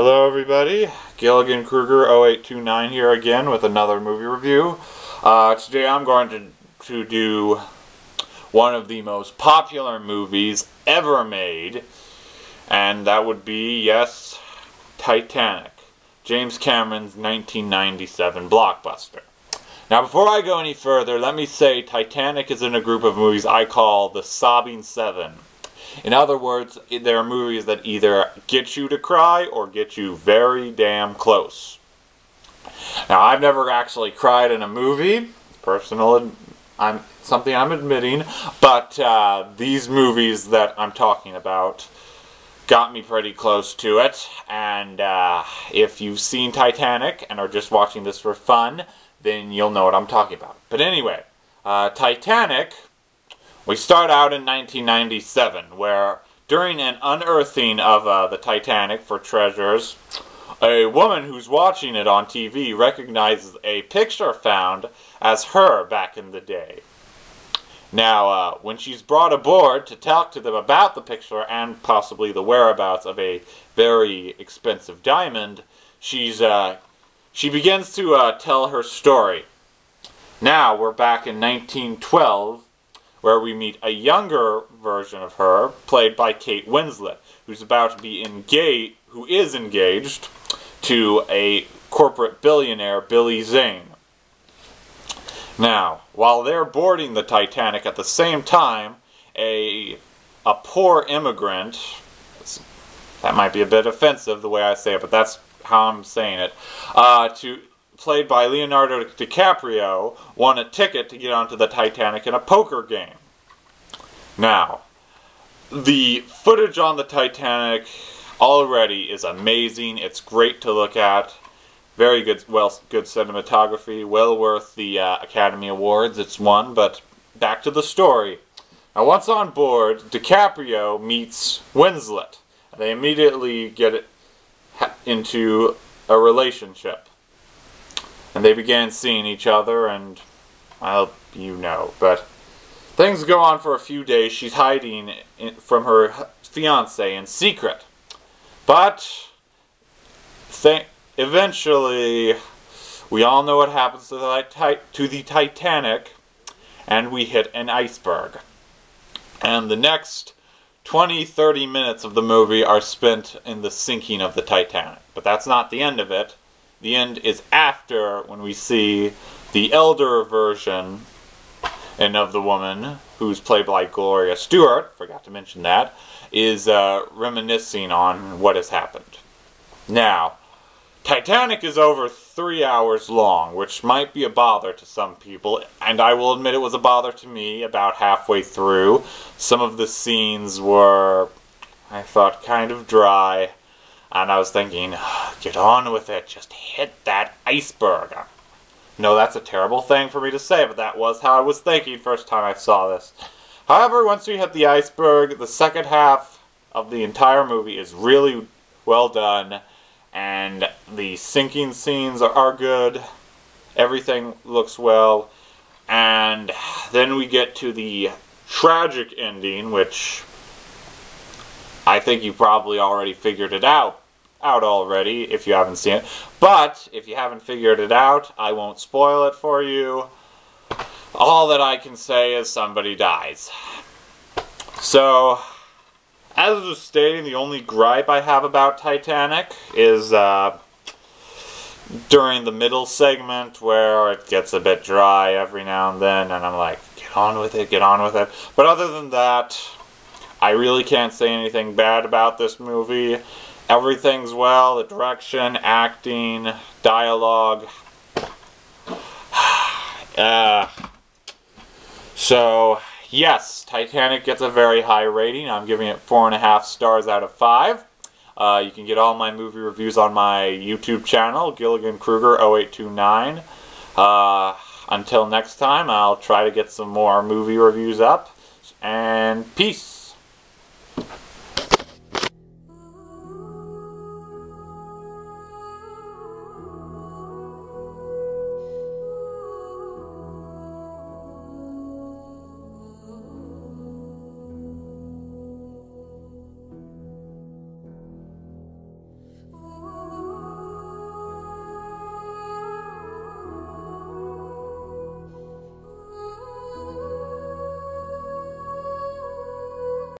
Hello everybody, Gilligan Kruger 0829 here again with another movie review. Today I'm going to do one of the most popular movies ever made, and that would be, yes, Titanic, James Cameron's 1997 blockbuster. Now before I go any further, let me say Titanic is in a group of movies I call the Sobbing Seven. In other words, there are movies that either get you to cry or get you very damn close. Now, I've never actually cried in a movie, something I'm admitting, but these movies that I'm talking about got me pretty close to it, and if you've seen Titanic and are just watching this for fun, then you'll know what I'm talking about. But anyway, Titanic... We start out in 1997, where during an unearthing of the Titanic for treasures, a woman who's watching it on TV recognizes a picture found as her back in the day. Now, when she's brought aboard to talk to them about the picture and possibly the whereabouts of a very expensive diamond, she begins to tell her story. Now, we're back in 1912, where we meet a younger version of her, played by Kate Winslet, who is engaged to a corporate billionaire, Billy Zane. Now, while they're boarding the Titanic at the same time, a poor immigrant, that might be a bit offensive the way I say it, but that's how I'm saying it, played by Leonardo DiCaprio, won a ticket to get onto the Titanic in a poker game. Now, the footage on the Titanic already is amazing. It's great to look at. Very good, good cinematography. Well worth the Academy Awards it's won, but back to the story. Now, once on board, DiCaprio meets Winslet. They immediately get into a relationship. And they began seeing each other, and, well, you know, but things go on for a few days. She's hiding from her fiancé in secret. But, eventually, we all know what happens to the Titanic, and we hit an iceberg. And the next 20-30 minutes of the movie are spent in the sinking of the Titanic. But that's not the end of it. The end is after, when we see the elder version of the woman, who's played by Gloria Stewart, forgot to mention that, is reminiscing on what has happened. Now, Titanic is over 3 hours long, which might be a bother to some people, and I will admit it was a bother to me about halfway through. Some of the scenes were, I thought, kind of dry. And I was thinking, get on with it, just hit that iceberg. No, that's a terrible thing for me to say, but that was how I was thinking first time I saw this. However, once we hit the iceberg, the second half of the entire movie is really well done, and the sinking scenes are good, everything looks well, and then we get to the tragic ending, which I think you probably already figured it out already if you haven't seen it. But if you haven't figured it out, I won't spoil it for you. All that I can say is somebody dies. So, as I was stating, the only gripe I have about Titanic is during the middle segment where it gets a bit dry every now and then, and I'm like, get on with it, get on with it. But other than that, I really can't say anything bad about this movie. Everything's well, the direction, acting, dialogue. So, yes, Titanic gets a very high rating. I'm giving it 4.5 stars out of 5. You can get all my movie reviews on my YouTube channel, Gilligan Kruger 0829. Until next time, I'll try to get some more movie reviews up. And peace.